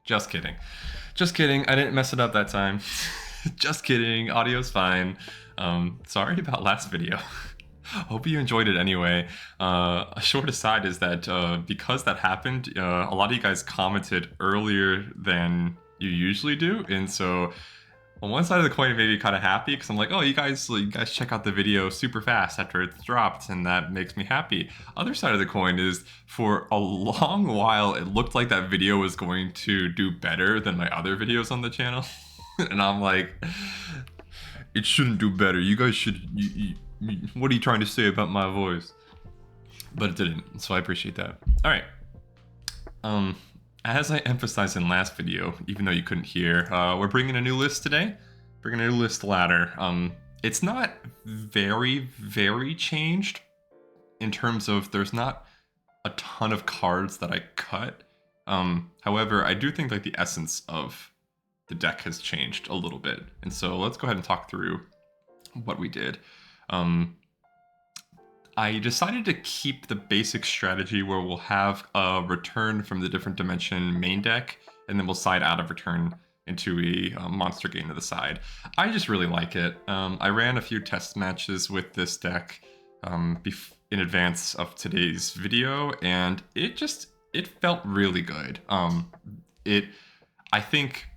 Just kidding. Just kidding. I didn't mess it up that time. Just kidding. Audio's fine. Sorry about last video. Hope you enjoyed it anyway. A short aside is that because that happened, a lot of you guys commented earlier than you usually do, and so on one side of the coin, it made me kind of happy because I'm like, oh, you guys check out the video super fast after it's dropped, and that makes me happy. Other side of the coin is for a long while, it looked like that video was going to do better than my other videos on the channel, and I'm like, it shouldn't do better. You guys should. What are you trying to say about my voice? But it didn't, so I appreciate that. All right. As I emphasized in last video, even though you couldn't hear, we're bringing a new list today. Bringing a new list ladder. It's not very changed in terms of there's not a ton of cards that I cut. However, I do think like the essence of the deck has changed a little bit. And so let's go ahead and talk through what we did. I decided to keep the basic strategy where we'll have a return from the different dimension main deck, and then we'll side out of return into a monster gain to the side. I just really like it. I ran a few test matches with this deck in advance of today's video, and it felt really good. I think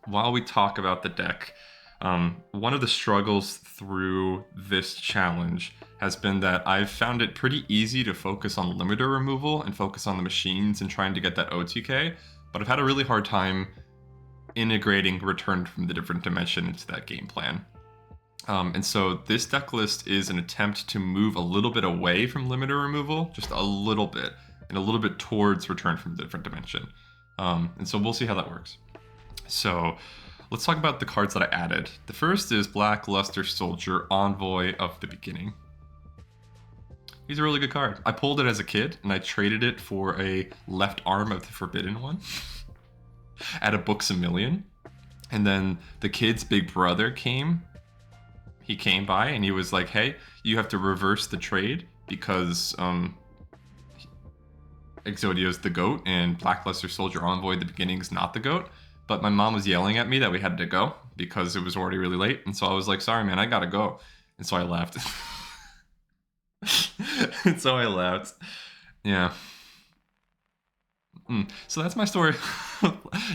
while we talk about the deck, one of the struggles through this challenge has been that I've found it pretty easy to focus on limiter removal and focus on the machines and trying to get that OTK, but I've had a really hard time integrating return from the different dimension into that game plan. And so this deck list is an attempt to move a little bit away from limiter removal, just a little bit, and a little bit towards return from the different dimension. And so we'll see how that works. So let's talk about the cards that I added. The first is Black Luster Soldier, Envoy of the Beginning. He's a really good card. I pulled it as a kid, and I traded it for a left arm of the Forbidden One at a Books A Million. And then the kid's big brother came. He came by, and he was like, hey, you have to reverse the trade because Yugioh's the GOAT, and Black Luster Soldier Envoy at the Beginning is not the GOAT. But my mom was yelling at me that we had to go because it was already really late. And so I was like, sorry, man, I gotta go. And so I left. And so I left. Yeah. So that's my story.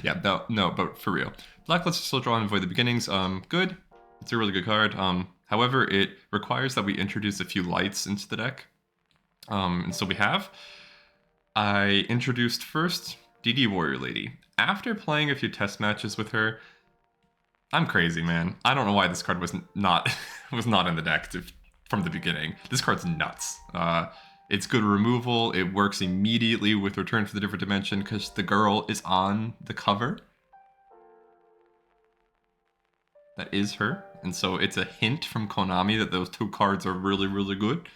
Yeah, no, but for real. Black Luster Soldier Envoy the Beginnings, good. It's a really good card. However, it requires that we introduce a few lights into the deck. And so we have. I introduced first DD Warrior Lady. After playing a few test matches with her, I'm crazy, man. I don't know why this card was not in the deck from the beginning. This card's nuts. It's good removal. It works immediately with Return to the Different Dimension because the girl is on the cover. That is her. And so it's a hint from Konami that those two cards are really, really good.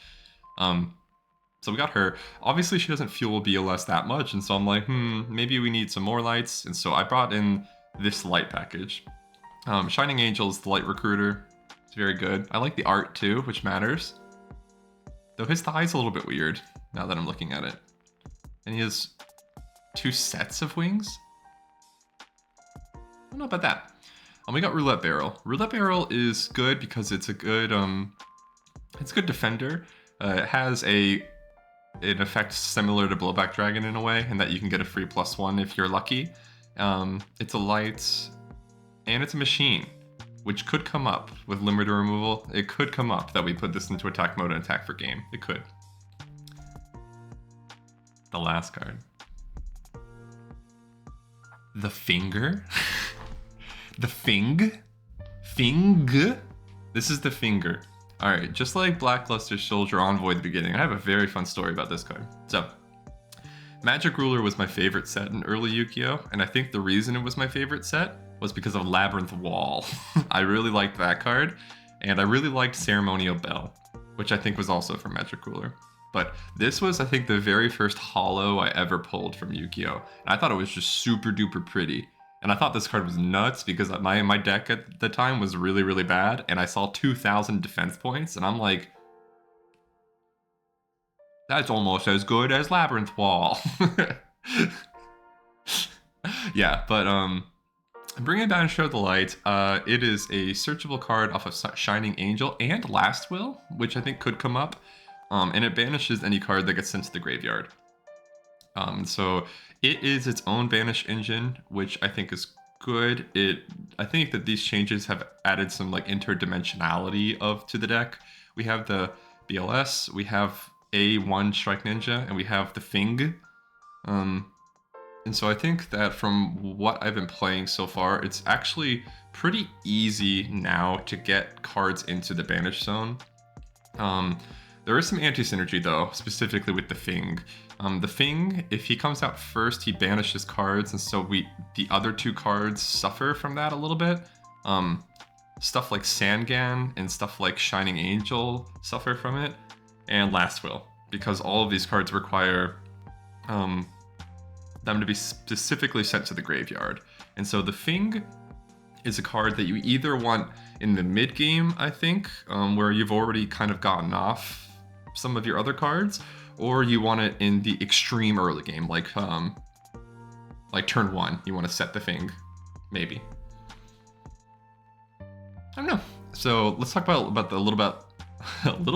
So we got her. Obviously, she doesn't fuel BLS that much, and so I'm like, maybe we need some more lights. And so I brought in this light package. Shining Angel's the light recruiter. It's very good. I like the art too, which matters. Though his thigh's a little bit weird, now that I'm looking at it. And he has 2 sets of wings? I don't know about that. We got Roulette Barrel. Roulette Barrel is good because it's a good defender. It has an effect similar to Blowback Dragon in a way, in that you can get a free +1 if you're lucky. It's a light, and it's a machine, which could come up with limiter removal. It could come up that we put this into attack mode and attack for game. It could. The last card. The Finger? The Fing? This is the Finger. Alright, just like Black Luster Soldier Envoy at the beginning, I have a very fun story about this card. So, Magic Ruler was my favorite set in early Yugioh, and I think the reason it was my favorite set was because of Labyrinth Wall. I really liked that card, and I really liked Ceremonial Bell, which I think was also from Magic Ruler. But this was, I think, the very first holo I ever pulled from Yugioh, and I thought it was just super duper pretty. And I thought this card was nuts because my deck at the time was really, really bad, and I saw 2,000 defense points, and I'm like, that's almost as good as Labyrinth Wall. Yeah, but bringing it down and show the light, it is a searchable card off of Shining Angel and Last Will, which I think could come up. And it banishes any card that gets sent to the graveyard. So it is its own banish engine, which I think is good. I think that these changes have added some like interdimensionality to the deck. We have the BLS, we have A1 Strike Ninja, and we have the Fing. And so I think that from what I've been playing so far, it's actually pretty easy now to get cards into the banish zone. There is some anti-synergy though, specifically with the Fing. The Fing, if he comes out first, he banishes cards, and so the other two cards suffer from that a little bit. Stuff like Sangan and stuff like Shining Angel suffer from it, and Last Will, because all of these cards require them to be specifically sent to the graveyard. And so the Fing is a card that you either want in the mid game, I think, where you've already kind of gotten off some of your other cards, or you want it in the extreme early game, like turn 1, you want to set the Fing, maybe. I don't know. So let's talk about a little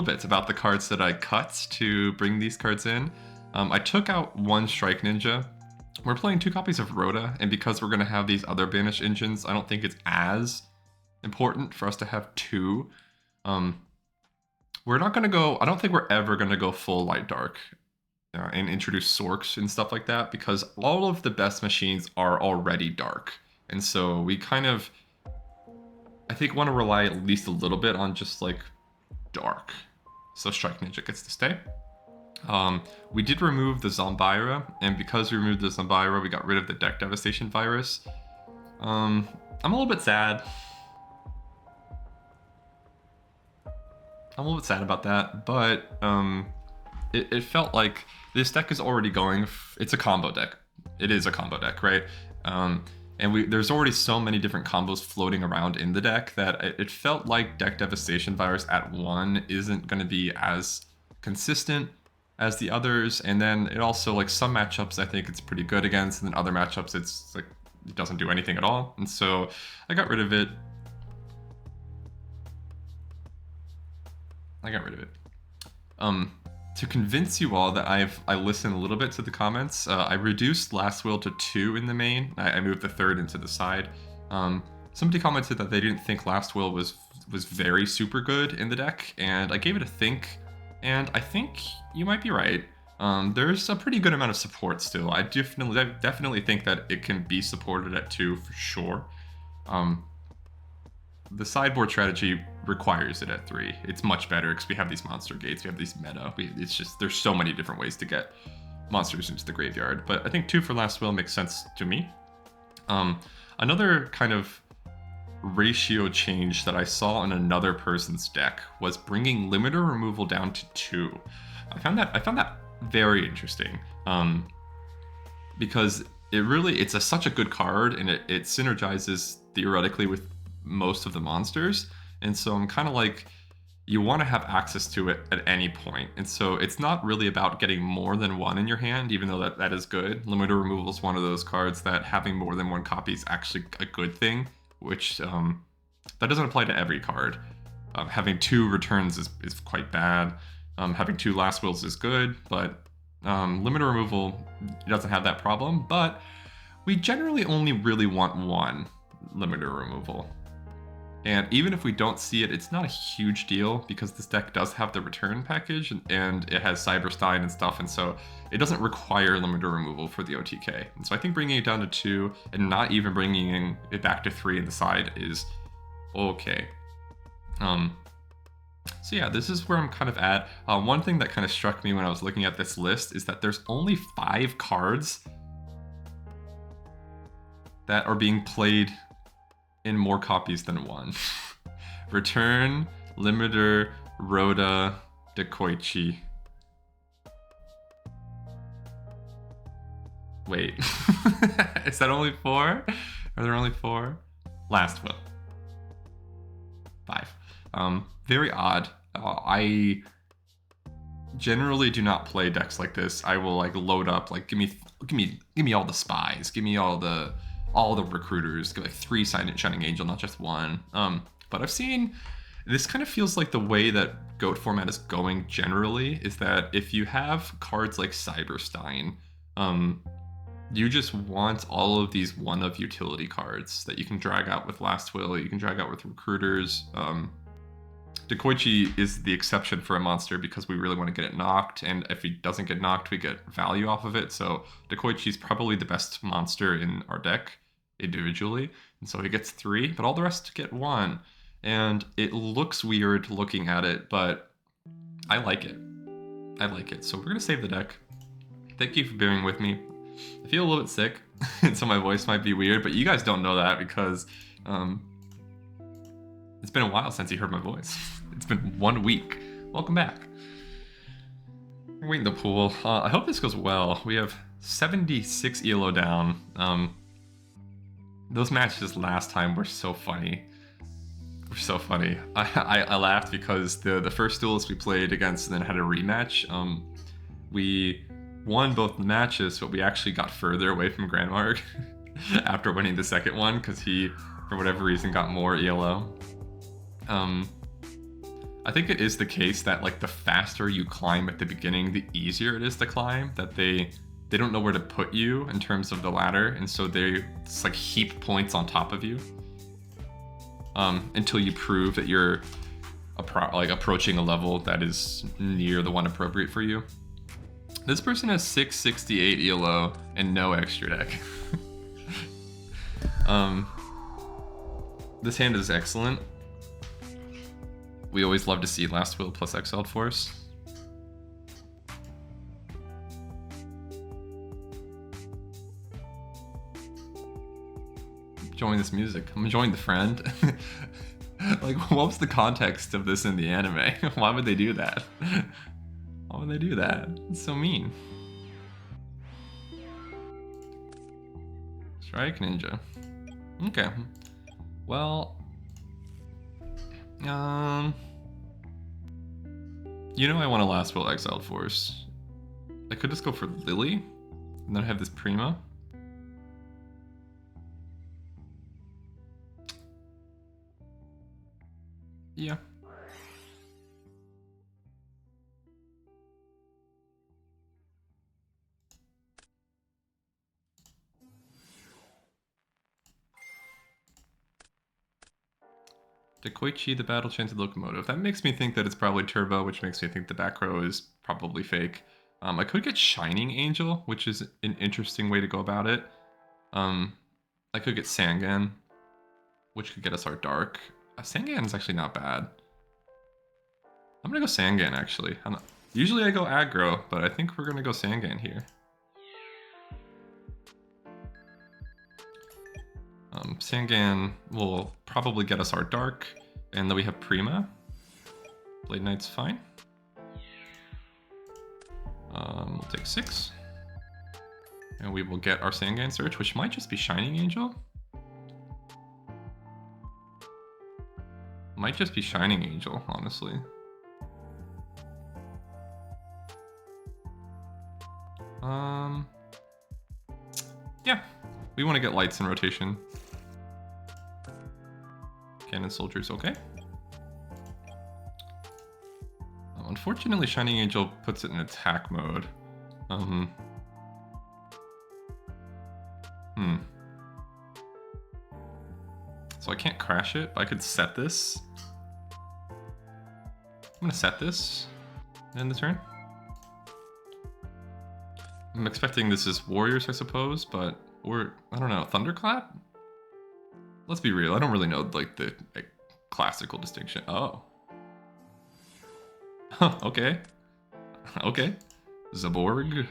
bit about the cards that I cut to bring these cards in. I took out one Strike Ninja. We're playing 2 copies of Rhoda, and because we're going to have these other banish engines, I don't think it's as important for us to have 2. We're not going to go, I don't think we're ever going to go full light dark and introduce Sorks and stuff like that, because all of the best machines are already dark. And so we kind of, I think, want to rely at least a little bit on just like dark. So Strike Ninja gets to stay. We did remove the Zombira, and because we removed the Zombira, we got rid of the deck devastation virus. I'm a little bit sad. I'm a little bit sad about that, but it felt like this deck is already going. It's a combo deck. It is a combo deck, right? And there's already so many different combos floating around in the deck that it felt like deck devastation virus at 1 isn't going to be as consistent as the others. And then it also, like, some matchups I think it's pretty good against, and then other matchups it's like it doesn't do anything at all. And so I got rid of it. To convince you all that I listened a little bit to the comments, I reduced Last Will to 2 in the main. I moved the 3rd into the side. Somebody commented that they didn't think Last Will was very super good in the deck, and I gave it a think, and I think you might be right. There's a pretty good amount of support still. I definitely think that it can be supported at 2 for sure. The sideboard strategy requires it at 3. It's much better because we have these monster gates, we have these meta. It's just, there's so many different ways to get monsters into the graveyard. But I think 2 for Last Will makes sense to me. Another kind of ratio change that I saw in another person's deck was bringing limiter removal down to 2. I found that very interesting, because it's such a good card, and it synergizes theoretically with most of the monsters. And so I'm kind of like, you want to have access to it at any point. And so it's not really about getting more than 1 in your hand, even though that is good. Limiter removal is one of those cards that having more than 1 copy is actually a good thing, which that doesn't apply to every card. Having 2 returns is quite bad. Having 2 Last Wills is good, but limiter removal doesn't have that problem. But we generally only really want 1 limiter removal. And even if we don't see it, it's not a huge deal, because this deck does have the return package, and it has Cyberstein and stuff, and so it doesn't require limiter removal for the OTK. And so I think bringing it down to 2 and not even bringing it back to 3 in the side is okay. So yeah, this is where I'm kind of at. One thing that kind of struck me when I was looking at this list is that there's only 5 cards that are being played in more copies than 1. Return, Limiter, Rhoda, Dekoichi. Wait, is that only 4? Are there only 4? Last Will. 5. Very odd. I generally do not play decks like this. I will like load up, like give me all the spies, give me all the recruiters, give like 3 Shining Angel, not just 1. But I've seen this kind of feels like the way that GOAT format is going generally is that if you have cards like Cyberstein, you just want all of these one-of utility cards that you can drag out with Last Will, you can drag out with recruiters. Dekoichi is the exception for a monster because we really want to get it knocked, and if he doesn't get knocked, we get value off of it. So Dekoichi is probably the best monster in our deck individually, and so he gets 3, but all the rest get 1. And it looks weird looking at it, but I like it. I like it. So we're going to save the deck. Thank you for bearing with me. I feel a little bit sick, so my voice might be weird, but you guys don't know that because it's been a while since you heard my voice. It's been 1 week. Welcome back. We're waiting the pool. I hope this goes well. We have 76 ELO down. Those matches last time were so funny. So funny. I laughed because the first duelist we played against and then had a rematch, we won both the matches, but we actually got further away from Grandmark after winning the second one because he, for whatever reason, got more ELO. I think it is the case that like the faster you climb at the beginning, the easier it is to climb, that they don't know where to put you in terms of the ladder, and so they just like heap points on top of you. Until you prove that you're approaching a level that is near the one appropriate for you. This person has 668 ELO and no extra deck. This hand is excellent. We always love to see Last Will plus Exiled Force. Enjoying this music. I'm enjoying the friend. Like, what was the context of this in the anime? Why would they do that? Why would they do that? It's so mean. Strike Ninja. Okay. Well, you know I want a Last Will Exiled Force. I could just go for Lily, and then I have this Prima. Yeah. Dekoichi, the Battle Chanted Locomotive. That makes me think that it's probably Turbo, which makes me think the back row is probably fake. I could get Shining Angel, which is an interesting way to go about it. I could get Sangan, which could get us our Dark. Sangan is actually not bad. I'm gonna go Sangan, actually. Usually I go aggro, but I think we're gonna go Sangan here. Sangan will probably get us our Dark, and then we have Prima. Blade Knight's fine. We'll take 6. And we will get our Sangan Search, which might just be Shining Angel. Might just be Shining Angel, honestly. Yeah, we want to get lights in rotation. Cannon Soldier's okay. Unfortunately, Shining Angel puts it in attack mode. So I can't crash it, but I could set this. I'm gonna set this in the turn. I'm expecting this is Warriors, I suppose, but I don't know, Thunderclap? Let's be real, I don't really know like the classical distinction. Oh. Okay. Okay. Zaborgian.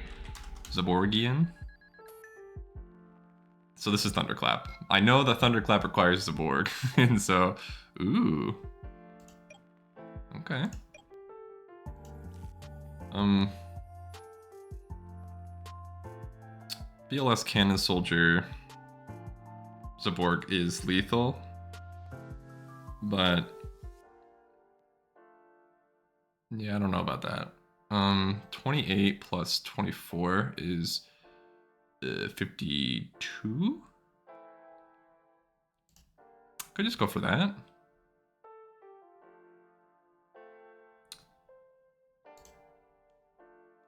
So this is Thunderclap. I know that Thunderclap requires Zaborg, and so, ooh. Okay. BLS Cannon Soldier Zaborg is lethal, but yeah, I don't know about that. 28 plus 24 is 52. Could just go for that.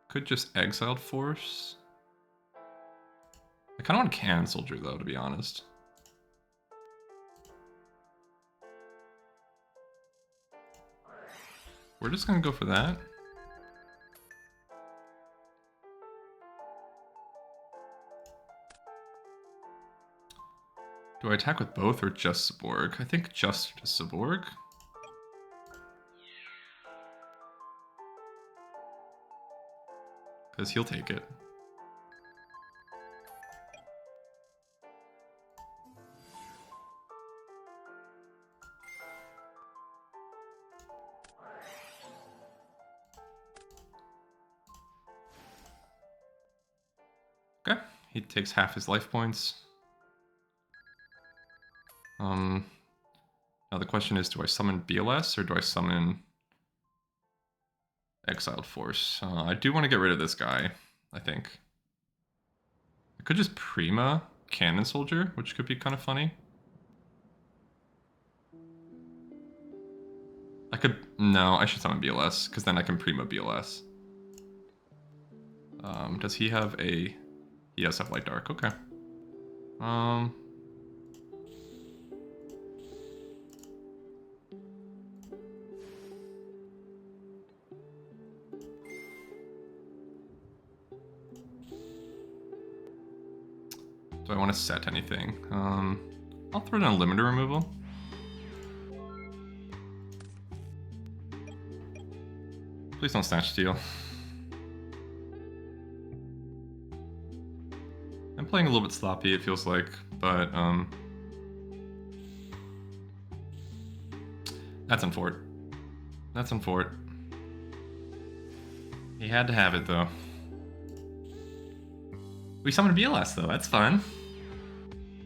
Could just exiled force. I kind of want cannon soldier though, to be honest. We're just gonna go for that. Do I attack with both or just Saborg? I think just Saborg. Because he'll take it. Okay, he takes half his life points. Now the question is, do I summon BLS or do I summon Exiled Force? I do want to get rid of this guy, I think. I could just Prima Cannon Soldier, which could be kind of funny. I could... No, I should summon BLS, because then I can Prima BLS. Does he have a... He does have Light Dark, okay. Do I want to set anything? I'll throw down limiter removal. Please don't Snatch Steal. I'm playing a little bit sloppy, it feels like, but that's unfort. That's unfort. He had to have it though. We summoned BLS though, that's fun.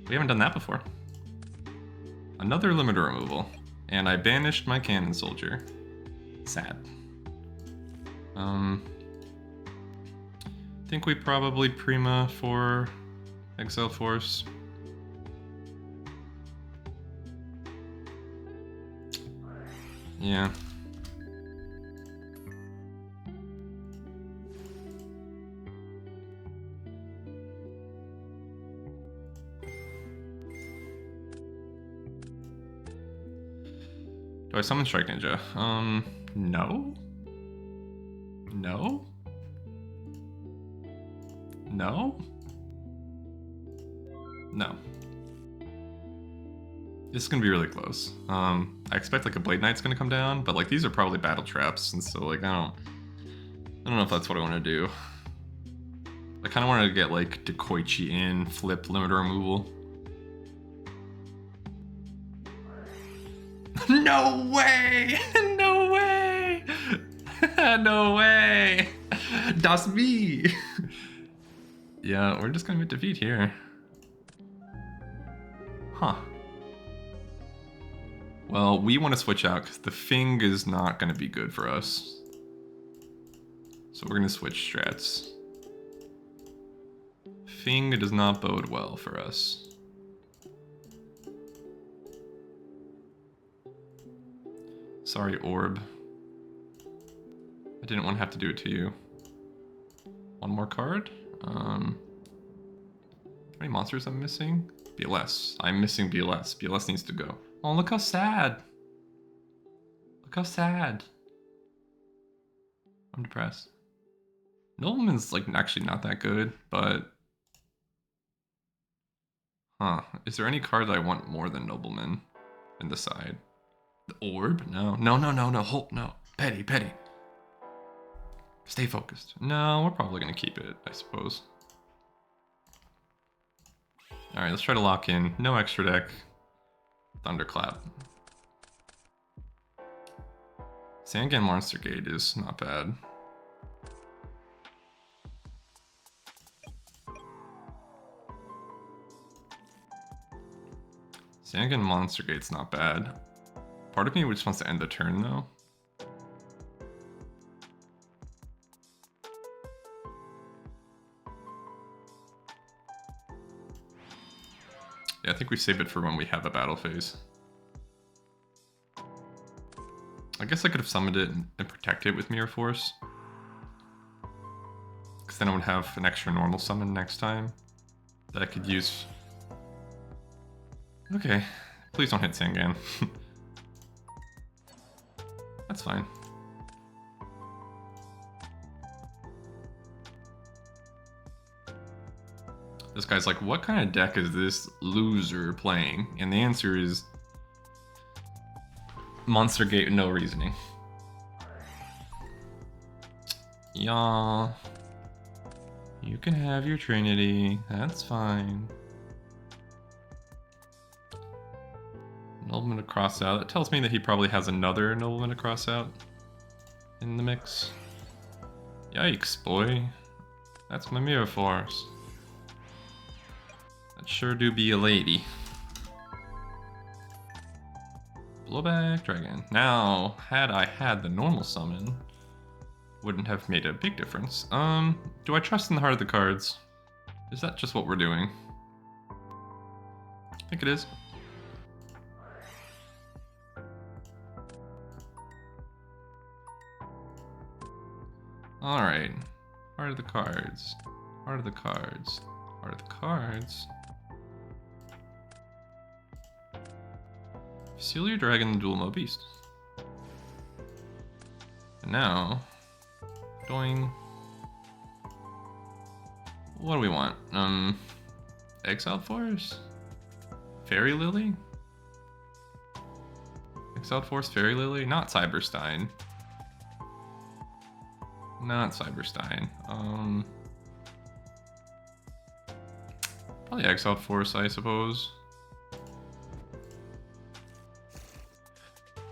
We haven't done that before. Another limiter removal. And I banished my cannon soldier. Sad. Think we probably Prima for Exile Force. Yeah. Do I summon Strike Ninja? No? No? No? No. This is gonna be really close. I expect like a Blade Knight's gonna come down, but like these are probably battle traps, and so like I don't know if that's what I want to do. I kind of want to get like Dekoichi in, flip limiter removal. No way! No way! No way! Das me! Yeah, we're just gonna get defeat here. Huh. Well, we want to switch out because the Fing is not going to be good for us. So we're going to switch strats. Fing does not bode well for us. Sorry, Orb. I didn't want to have to do it to you. One more card. How many monsters I'm missing? BLS. I'm missing BLS. BLS needs to go. Oh, look how sad. Look how sad. I'm depressed. Nobleman's like actually not that good, but... Huh. Is there any card that I want more than Nobleman in the side? The Orb? No. No, no, no, no. Hold, no. Petty, petty. Stay focused. No, we're probably going to keep it, I suppose. Alright, let's try to lock in. No extra deck. Thunderclap. Sangan Monster Gate is not bad. Sangan Monster Gate's not bad. Part of me just wants to end the turn though. Yeah, I think we save it for when we have a battle phase. I guess I could have summoned it and protected it with Mirror Force. Because then I would have an extra normal summon next time that I could use. Okay, please don't hit Sangan. That's fine. This guy's like, what kind of deck is this loser playing? And the answer is Monster Gate with no reasoning. Y'all, you can have your Trinity, that's fine. Nobleman to cross out. That tells me that he probably has another Nobleman to cross out in the mix. Yikes, boy. That's my Mirror Force. That sure do be a lady. Blowback Dragon. Now, had I had the normal summon, wouldn't have made a big difference. Do I trust in the heart of the cards? Is that just what we're doing? I think it is. Alright. Heart of the cards. Heart of the cards. Heart of the cards. Seal your dragon, dual mode beast. And now, doing. What do we want? Exiled Force? Fairy Lily? Exiled Force, Fairy Lily? Not Cyberstein. Not Cyberstein. Probably Exiled Force, I suppose.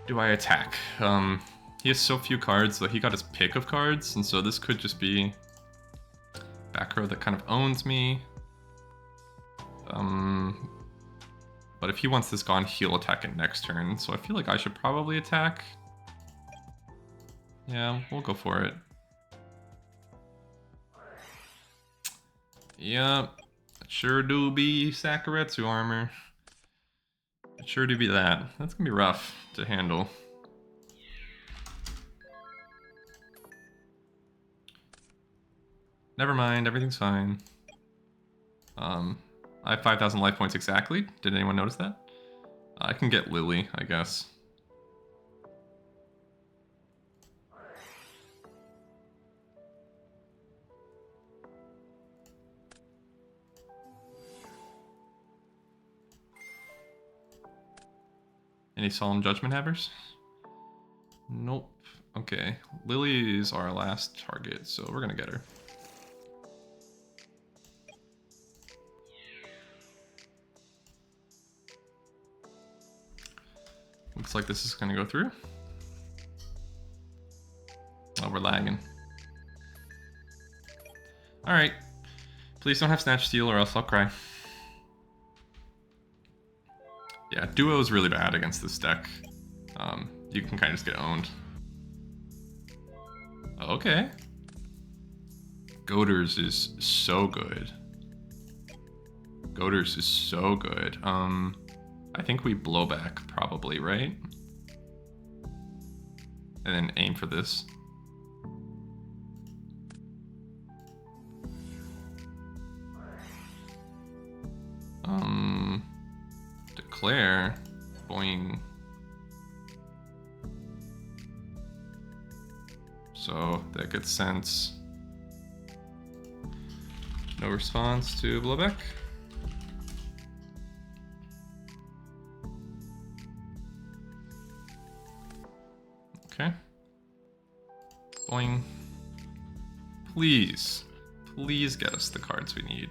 Do I attack? He has so few cards, though he got his pick of cards, and so this could just be back row that kind of owns me. But if he wants this gone, he'll attack it next turn, so I feel like I should probably attack. Yeah, we'll go for it. Yep, sure do be Sakuretsu armor. It sure do be that. That's gonna be rough to handle. Never mind, everything's fine. I have 5,000 life points exactly. Did anyone notice that? I can get Lily, I guess. Any Solemn Judgment Havers? Nope. Okay. Lily is our last target, so we're gonna get her. Looks like this is gonna go through. Oh, we're lagging. Alright. Please don't have Snatch Steal or else I'll cry. Yeah, Duo is really bad against this deck. You can kind of just get owned. Okay. Goaders is so good. Goaders is so good. I think we blow back probably, right? And then aim for this. Declare. Boing. So that gets sent. No response to blowback. Okay. Boing. Please. Please get us the cards we need.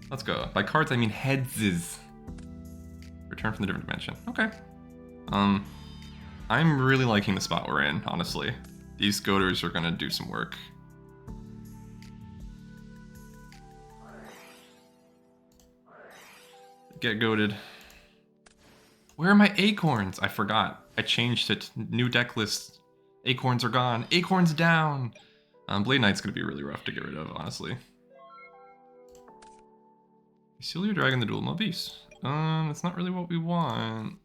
Let's go. By cards, I mean heads. Return from the different dimension. Okay. I'm really liking the spot we're in, honestly. These goaders are gonna do some work. Get goaded. Where are my acorns? I forgot. I changed it. New deck list. Acorns are gone. Acorns down! Blade Knight's gonna be really rough to get rid of, honestly. Seal Dragon the Duel Novice. That's not really what we want.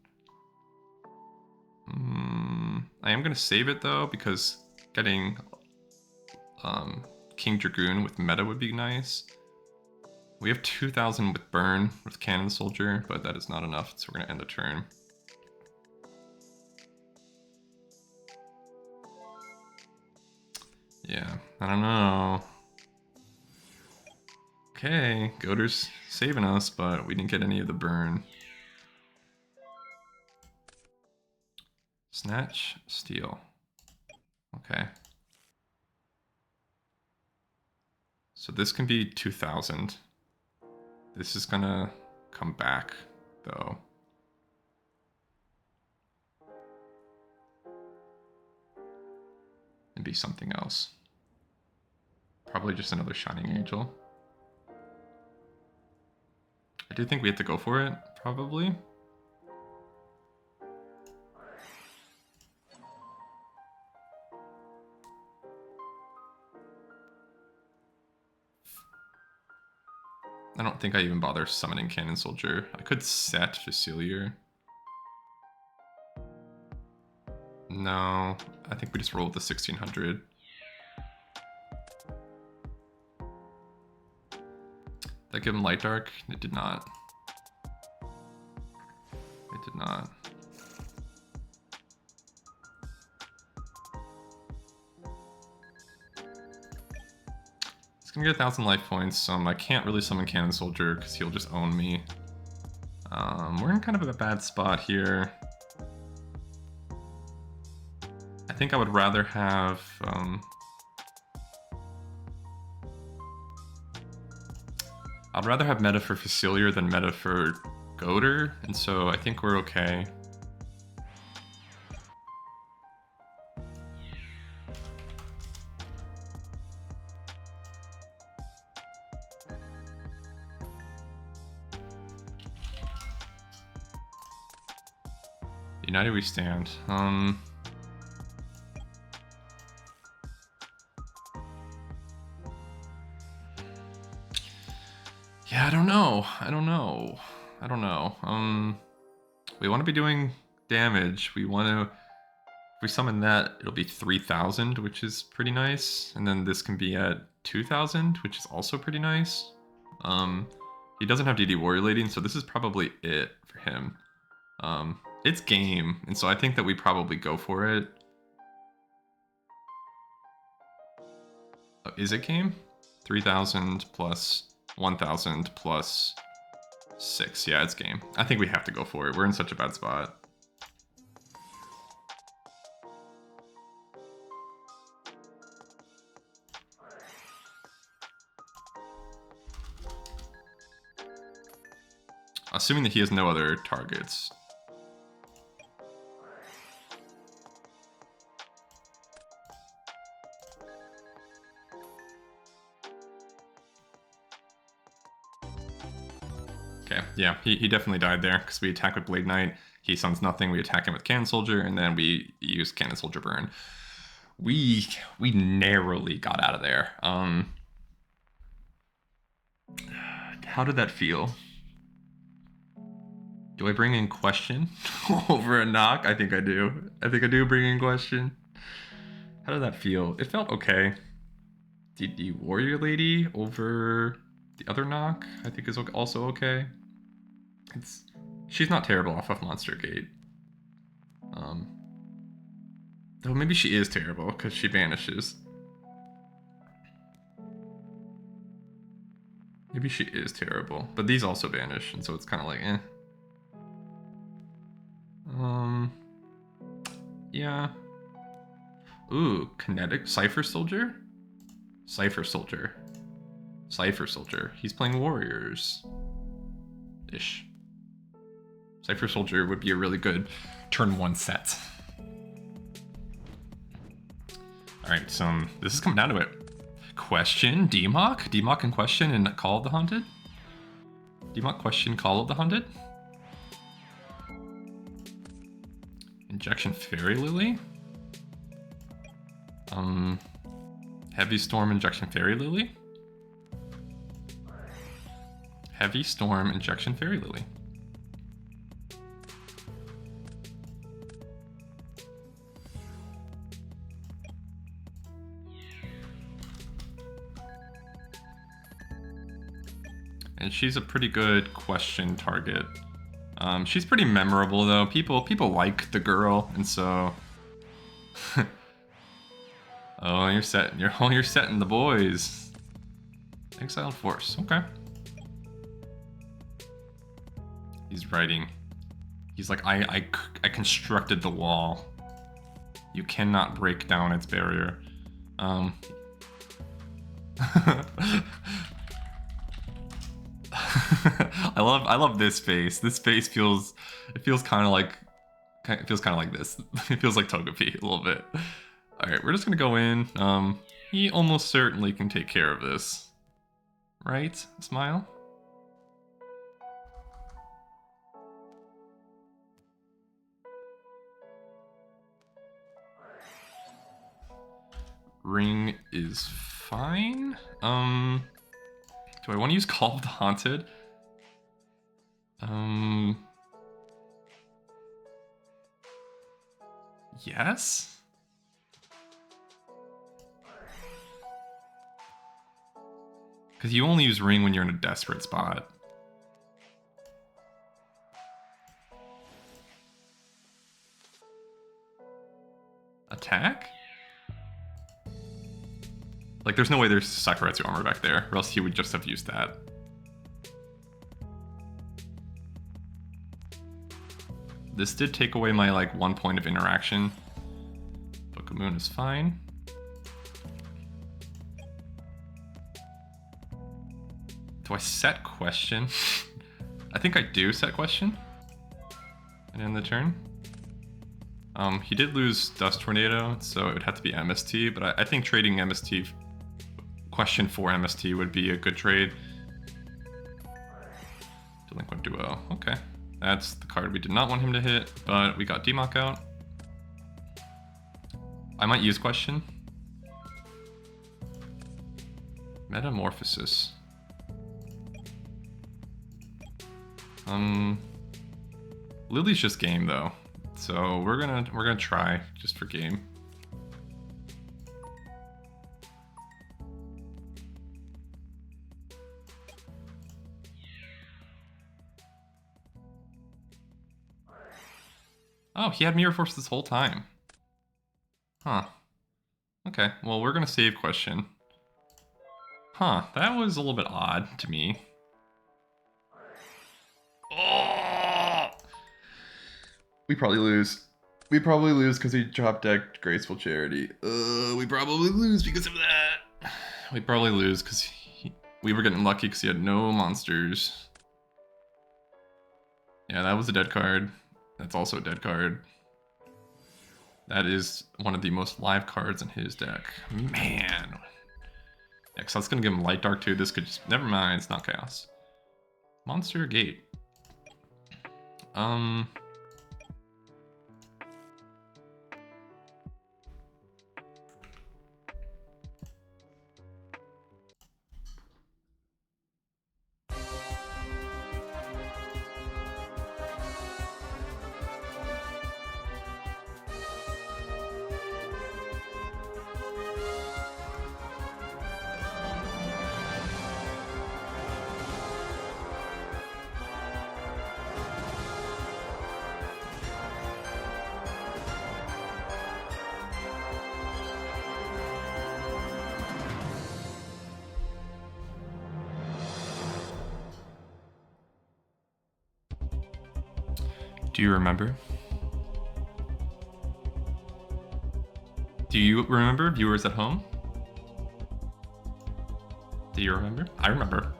I am gonna save it though, because getting King Dragoon with meta would be nice. We have 2,000 with burn with Cannon Soldier, but that is not enough, so we're gonna end the turn. Yeah, I don't know. Okay, Goater's saving us, but we didn't get any of the burn. Snatch, steal. Okay. So this can be 2,000. This is gonna come back, though. And be something else. Probably just another Shining Angel. I do think we have to go for it, probably. I don't think I even bother summoning Cannon Soldier. I could set Facilier. No, I think we just roll with the 1600. Did that give him Light Dark? It did not. It did not. It's gonna get 1,000 life points. I can't really summon Cannon Soldier because he'll just own me. We're in kind of a bad spot here. I think I would rather have I'd rather have meta for Facilier than meta for Goater, and so I think we're okay. United we stand. Yeah, I don't know. We want to be doing damage. We want to... If we summon that, it'll be 3,000, which is pretty nice. And then this can be at 2,000, which is also pretty nice. He doesn't have DD Warrior Lady, so this is probably it for him. It's game, and so I think that we probably go for it. Is it game? 3,000 plus 1,000 plus 6. Yeah, it's game. I think we have to go for it. We're in such a bad spot. Assuming that he has no other targets. Okay, yeah, he definitely died there because we attack with Blade Knight. He summons nothing. We attack him with Cannon Soldier, and then we use Cannon Soldier burn. We narrowly got out of there. How did that feel? Do I bring in Question over a knock? I think I do. I think I do bring in Question. How did that feel? It felt okay. The Warrior Lady over the other knock, I think is also okay. She's not terrible off of Monster Gate. Though maybe she is terrible because she vanishes. Maybe she is terrible, but these also vanish, and so it's kind of like, eh. Yeah. Ooh, Kinetic Cypher Soldier? Cypher Soldier. Cypher Soldier. He's playing Warriors. Ish. Cypher Soldier would be a really good turn 1 set. Alright, so this is coming down to it. Question, Demock? Demock and Question and Call of the Haunted? Demock, Question, Call of the Haunted? Injection Fairy Lily? Heavy Storm, Injection Fairy Lily? Heavy Storm, Injection, Fairy Lily. And she's a pretty good question target. She's pretty memorable though. People like the girl, and so. Oh, you're setting the boys. Exiled Force. Okay. He's writing. He's like, I constructed the wall. You cannot break down its barrier. I love this face. This face feels kind of like this. It feels like Togepi a little bit. All right, we're just gonna go in. He almost certainly can take care of this, right? Smile. Ring is fine. Do I want to use Call of the Haunted? Yes? Because you only use Ring when you're in a desperate spot. Attack? Like, there's no way there's Sakuretsu armor back there, or else he would just have used that. This did take away my, like, 1 point of interaction. Book of Moon is fine. Do I set question? I think I do set question. And end the turn. He did lose Dust Tornado, so it would have to be MST, but I think trading MST question for MST would be a good trade. Delinquent Duo. Okay. That's the card we did not want him to hit, but we got Demock out. I might use question. Metamorphosis. Lily's just game though, so we're gonna try just for game. Oh, he had Mirror Force this whole time. Huh. Okay, well, we're gonna save question. Huh, that was a little bit odd to me. Oh! We probably lose. We probably lose because he drop decked Graceful Charity. We probably lose because of that. We probably lose because we were getting lucky because he had no monsters. Yeah, that was a dead card. That's also a dead card. That is one of the most live cards in his deck. Man. Yeah, because that's going to give him Light Dark too. This could just... Never mind, it's not Chaos. Monster Gate. Do you remember? Do you remember, viewers at home? Do you remember? I remember.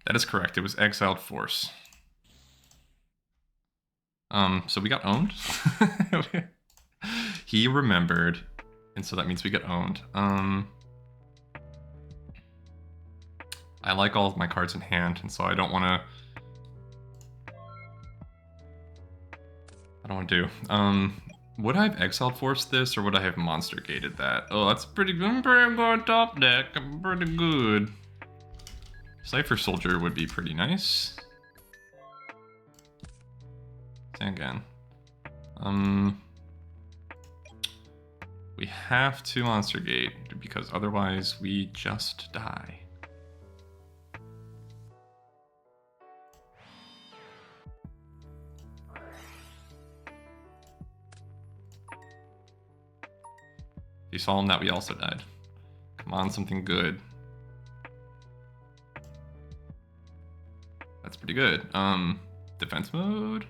That is correct. It was Exiled Force. So we got owned. He remembered, and so that means we get owned. I I like all of my cards in hand, and so I don't want to would I have Exiled Force this, or would I have Monster Gated that? Oh, that's pretty good. I'm pretty good top deck. I'm pretty good. Cypher Soldier would be pretty nice. Again. We have to Monster Gate, because otherwise we just die. If you saw him that, we also died. Come on, something good. That's pretty good. Defense mode.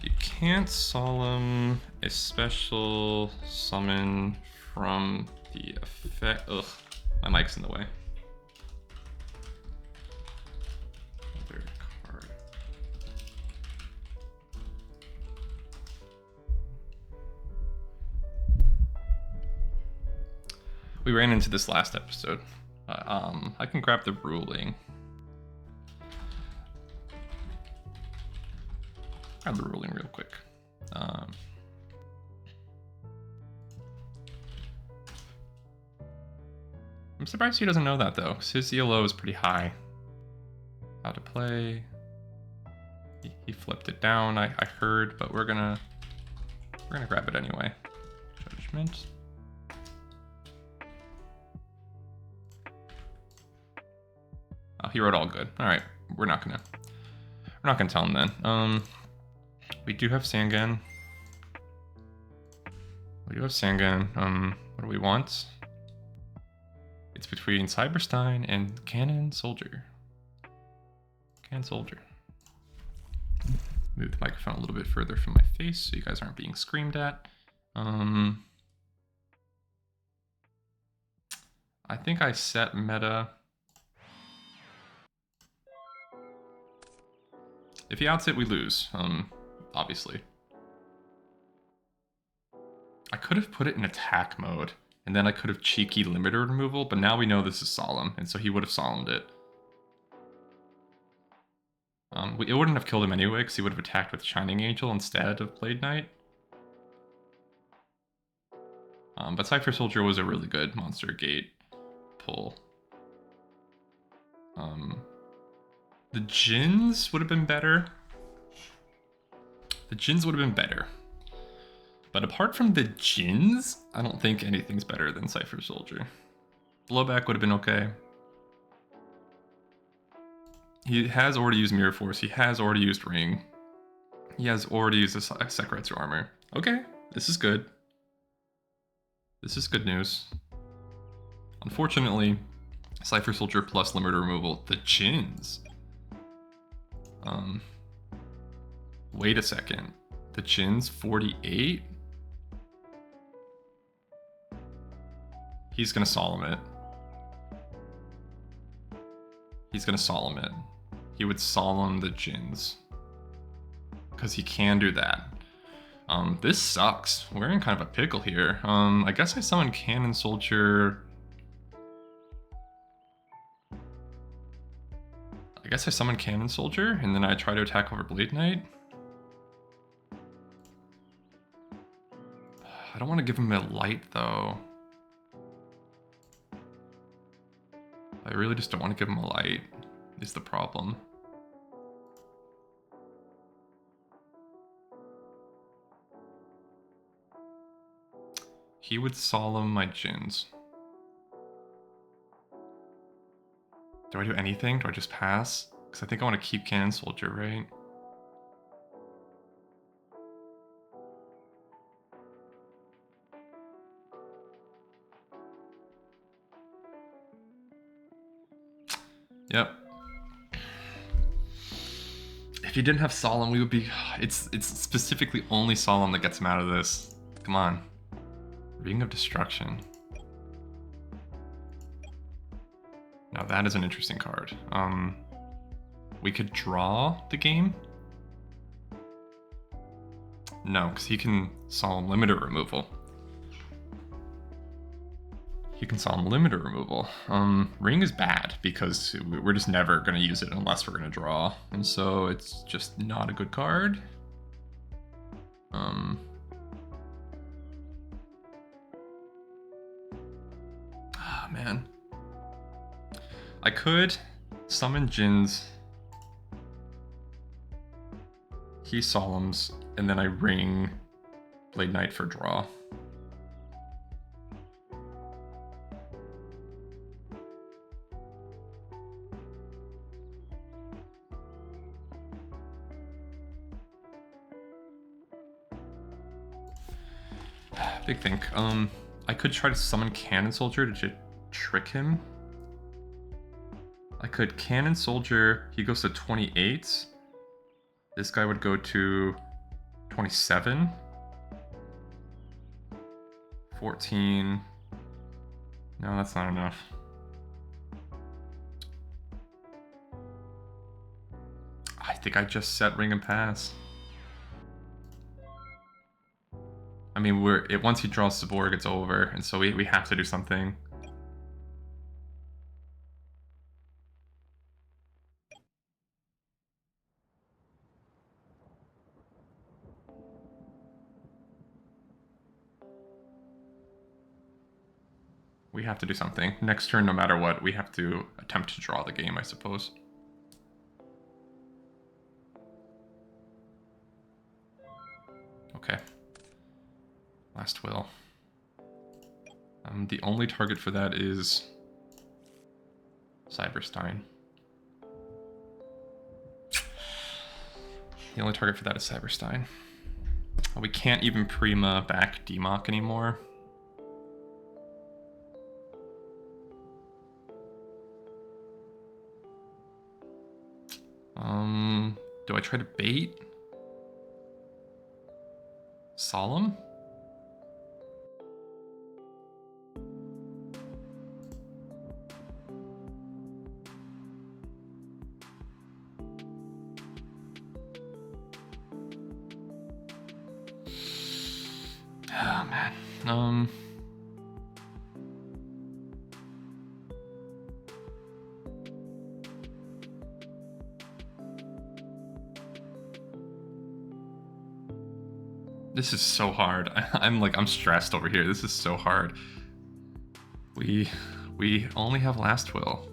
You can't solemn a special summon from the effect. Ugh, my mic's in the way. Other card. We ran into this last episode. I can grab the ruling. Grab the ruling real quick. I'm surprised he doesn't know that though, because his ELO is pretty high. How to play. He flipped it down, I heard, but we're gonna grab it anyway. Judgment. Oh, he wrote all good. Alright, we're not gonna tell him then. We do have Sangan. What do we want? It's between Cyberstein and Cannon Soldier. Cannon Soldier. Move the microphone a little bit further from my face so you guys aren't being screamed at. I think I set meta. If he outs it, we lose, obviously. I could have put it in attack mode, and then I could have cheeky limiter removal, but now we know this is solemn, and so he would have solemned it. It wouldn't have killed him anyway, because he would have attacked with Shining Angel instead of Blade Knight. But Cypher Soldier was a really good Monster Gate pull. The Djinns would have been better. But apart from the Djinns, I don't think anything's better than Cypher Soldier. Blowback would have been okay. He has already used Mirror Force. He has already used Ring. He has already used a Sekretsu Armor. Okay, this is good. This is good news. Unfortunately, Cypher Soldier plus limiter removal, the Djinns. Wait a second. The Djinns 48? He's gonna solemn it. He would solemn the Djinns. Because he can do that. This sucks. We're in kind of a pickle here. I guess I summon Cannon Soldier. And then I try to attack over Blade Knight. I don't want to give him a light, though. I really just don't want to give him a light, is the problem. He would solemn my Djinns. Do I do anything? Do I just pass? Because I think I want to keep Cannon Soldier, right? Yep. If he didn't have Solemn, we would be... It's specifically only Solemn that gets him out of this. Come on. Ring of Destruction. Now that is an interesting card. We could draw the game. No, because he can Solemn limiter removal. He can solemn limiter removal. Ring is bad because we're just never going to use it unless we're going to draw. And so it's just not a good card. Man. I could summon Jin's. He solemns, and then I ring Blade Knight for draw. Big think. I could try to summon Cannon Soldier to trick him. I could Cannon Soldier, he goes to 28. This guy would go to 27. 14. No, that's not enough. I think I just set Ring and Pass. I mean, once he draws Saborg, it's over, and so we have to do something. We have to do something. Next turn, no matter what, we have to attempt to draw the game, I suppose. Okay. Last will. The only target for that is Cyberstein. The only target for that is Cyberstein. We can't even Prima back Demock anymore. Do I try to bait? Solemn? Oh, man. This is so hard. I'm stressed over here. This is so hard. We only have Last Will.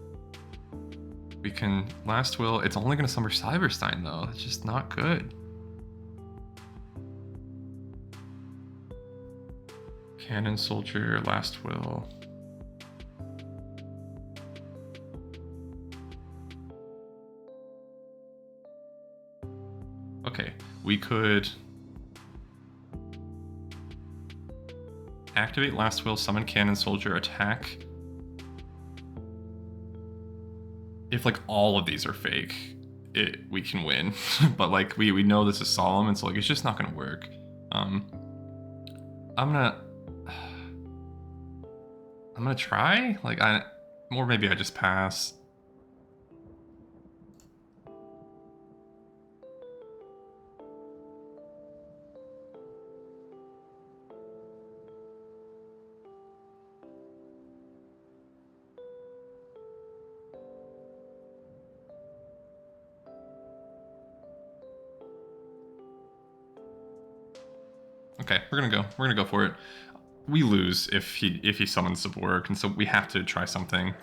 We can Last Will. It's only gonna summon Cyberstein though. It's just not good. Cannon Soldier, Last Will. Okay, we could activate Last Will, summon Cannon Soldier, attack. If like all of these are fake, we can win. But like we know this is solemn, and so like it's just not gonna work. I'm gonna try. Like or maybe I just pass. Okay, we're gonna go for it. We lose if he summons Saborg, and so we have to try something.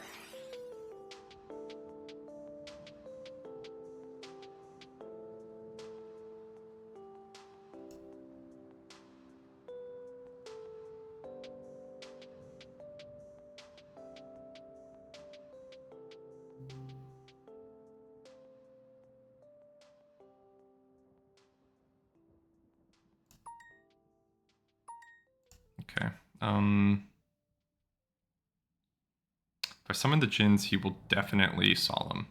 Okay. If I summon the Jins, he will definitely solemn.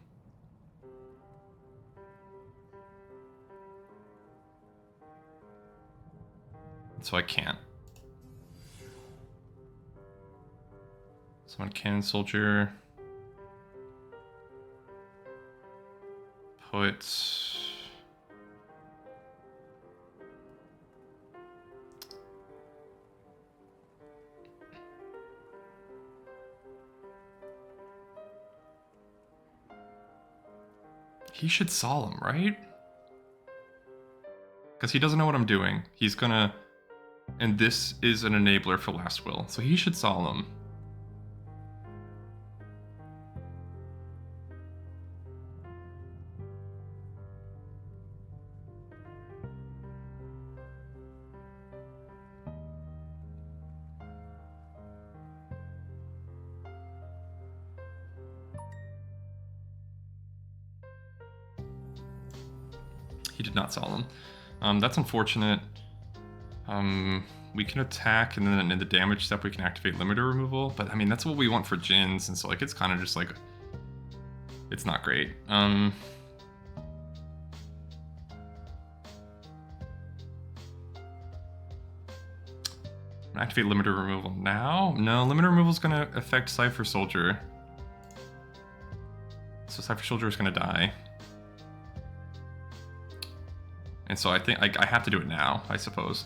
So I can't. Summon Cannon Soldier. Put... he should solemn, right? Because he doesn't know what I'm doing. He's gonna... And this is an enabler for Last Will, so he should solemn. He did not solemn. That's unfortunate. We can attack, and then in the damage step we can activate limiter removal, but I mean that's what we want for Jins, and so like it's kind of just like it's not great. Activate limiter removal now? No, limiter removal is gonna affect Cypher Soldier, so Cypher Soldier is gonna die, and so I think I have to do it now, I suppose.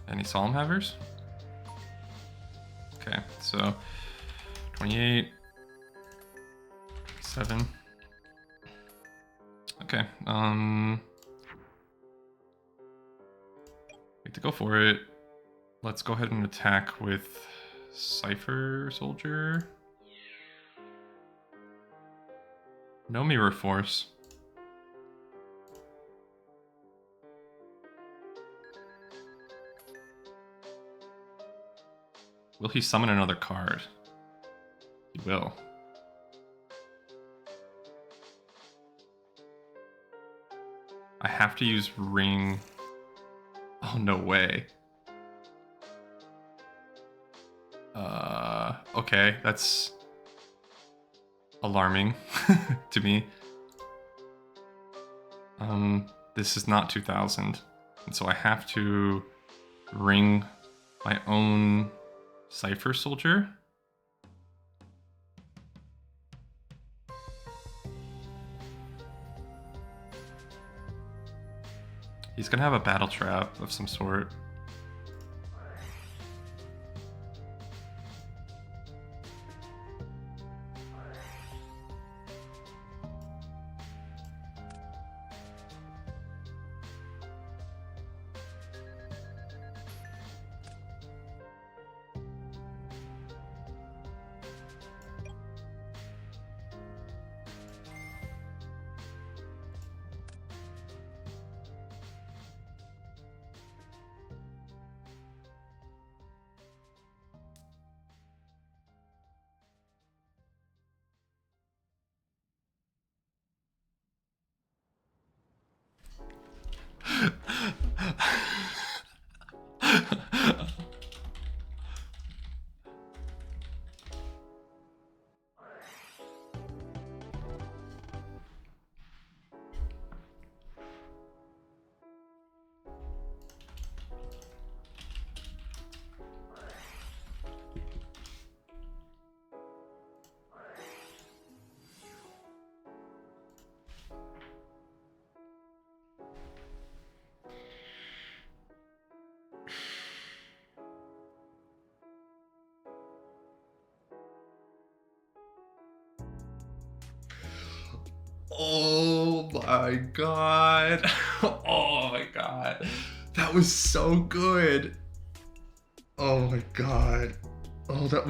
Any Solemn Havers? Okay, so 28, 7. Okay, we have to go for it. Let's go ahead and attack with Cypher Soldier. No Mirror Force. Will he summon another card? He will. I have to use Ring. Oh, no way. Okay, that's alarming to me. This is not 2000, and so I have to ring my own Cypher Soldier. He's gonna have a battle trap of some sort. Oh my god. Oh my god. That was so good. Oh my god. Oh, that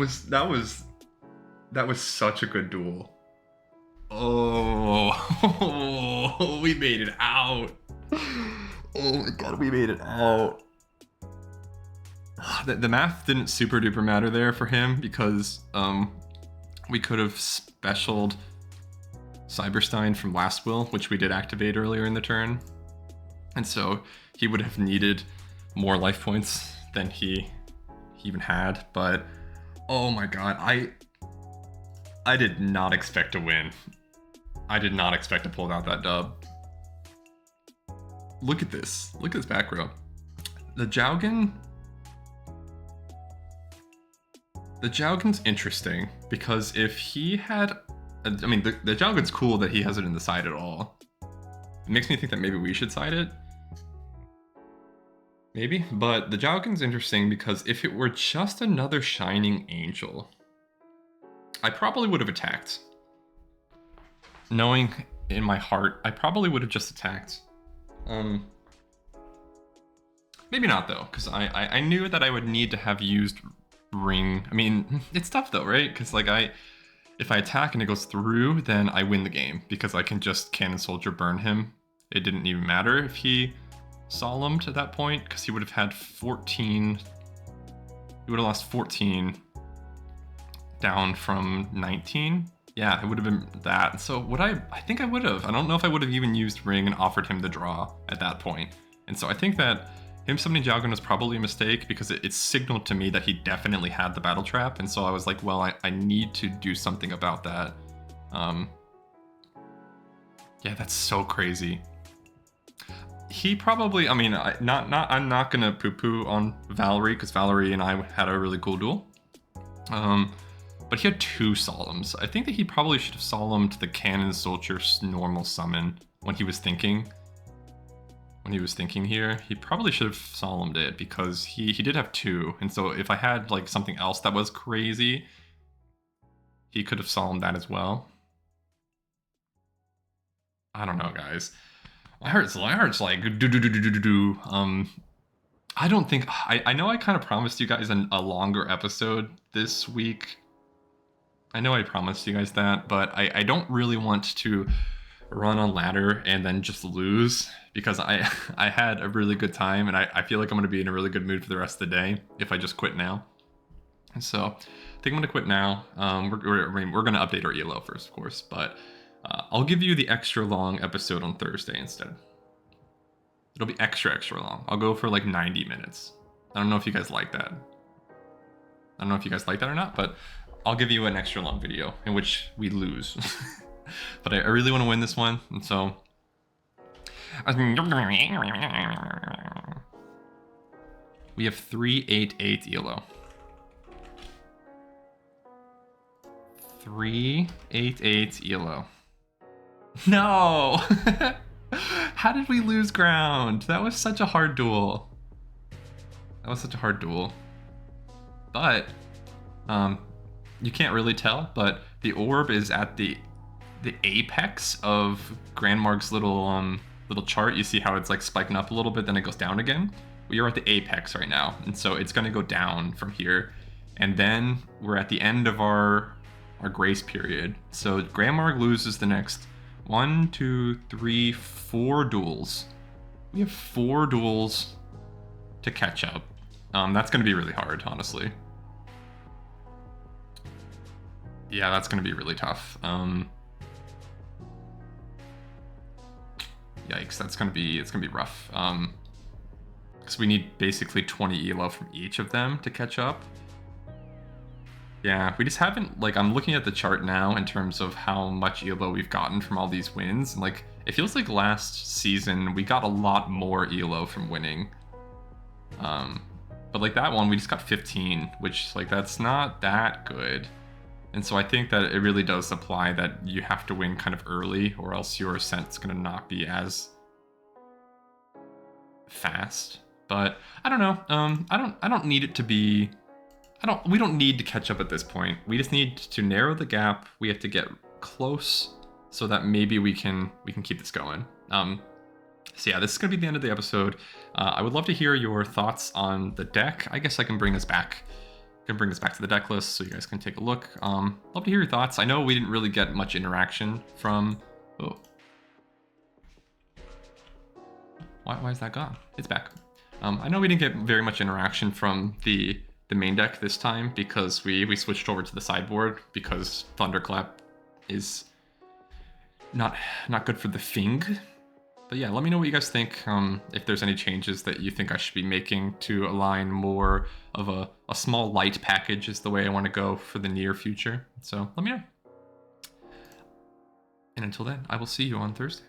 was such a good duel. Oh, we made it out. Oh my god, we made it out. The math didn't super duper matter there for him because we could have specialed Cyberstein from Last Will, which we did activate earlier in the turn. And so he would have needed more life points than he even had. But oh my god, I did not expect to win. I did not expect to pull out that dub. Look at this. Look at this back row. The Jaugen's interesting because if he had, I mean, the Jaugen's cool that he has it in the side at all. It makes me think that maybe we should side it. Maybe, but the Jowgen's interesting because if it were just another Shining Angel, I probably would have attacked. Knowing in my heart, I probably would have just attacked. Maybe not though, because I knew that I would need to have used Ring. I mean, it's tough though, right? Because like if I attack and it goes through, then I win the game because I can just Cannon Soldier burn him. It didn't even matter if he Solemned at that point because he would have had 14. He would have lost 14 down from 19. Yeah, it would have been that. So would I think I would have. I don't know if I would have even used Ring and offered him the draw at that point. And so I think that him summoning Jowgen was probably a mistake because it signaled to me that he definitely had the battle trap. And so I was like, well, I need to do something about that. Yeah, that's so crazy. He probably, I mean, I'm not gonna poo-poo on Valerie because Valerie and I had a really cool duel. But he had 2 Solemns. I think that he probably should have Solemned the Cannon Soldier's normal summon when he was thinking. When he was thinking here, he probably should have Solemned it because he did have 2. And so if I had like something else that was crazy, he could have Solemned that as well. I don't know, guys. My heart's like do. I don't think I know I kind of promised you guys a longer episode this week. I know I promised you guys that, but I don't really want to run on ladder and then just lose because I had a really good time and I feel like I'm going to be in a really good mood for the rest of the day if I just quit now. And so I think I'm going to quit now. We're going to update our ELO first, of course, but I'll give you the extra long episode on Thursday instead. It'll be extra long. I'll go for like 90 minutes. I don't know if you guys like that. I don't know if you guys like that or not, but I'll give you an extra long video in which we lose. But I really want to win this one, and so we have 388 ELO. 388 ELO. No! How did we lose ground? That was such a hard duel. But, you can't really tell, but the orb is at the apex of Grandmarg's little chart. You see how it's like spiking up a little bit, then it goes down again? We are at the apex right now, and so it's gonna go down from here. And then we're at the end of our grace period. So Grandmarg loses the next 1, 2, 3, 4 duels. We have 4 duels to catch up. That's going to be really hard, honestly. Yeah, that's going to be really tough. Yikes, it's going to be rough. Because we need basically 20 ELO from each of them to catch up. Yeah, we just haven't, like, I'm looking at the chart now in terms of how much ELO we've gotten from all these wins. And, like, it feels like last season we got a lot more ELO from winning. But, like, that one, we just got 15, which, like, that's not that good. And so I think that it really does apply that you have to win kind of early, or else your ascent's going to not be as fast. But, I don't know. I don't need it to be... we don't need to catch up at this point. We just need to narrow the gap. We have to get close so that maybe we can keep this going. So yeah, this is gonna be the end of the episode. I would love to hear your thoughts on the deck. I guess I can bring this back. To the deck list so you guys can take a look. Love to hear your thoughts. I know we didn't really get much interaction from. Oh, why is that gone? It's back. I know we didn't get very much interaction from the main deck this time because we switched over to the sideboard because Thunderclap is not good for the Fing. But yeah, let me know what you guys think. If there's any changes that you think I should be making to align more of a small light package is the way I want to go for the near future. So let me know. And until then, I will see you on Thursday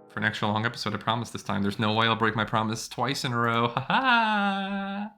for an extra long episode. I promise this time. There's no way I'll break my promise twice in a row. Ha ha!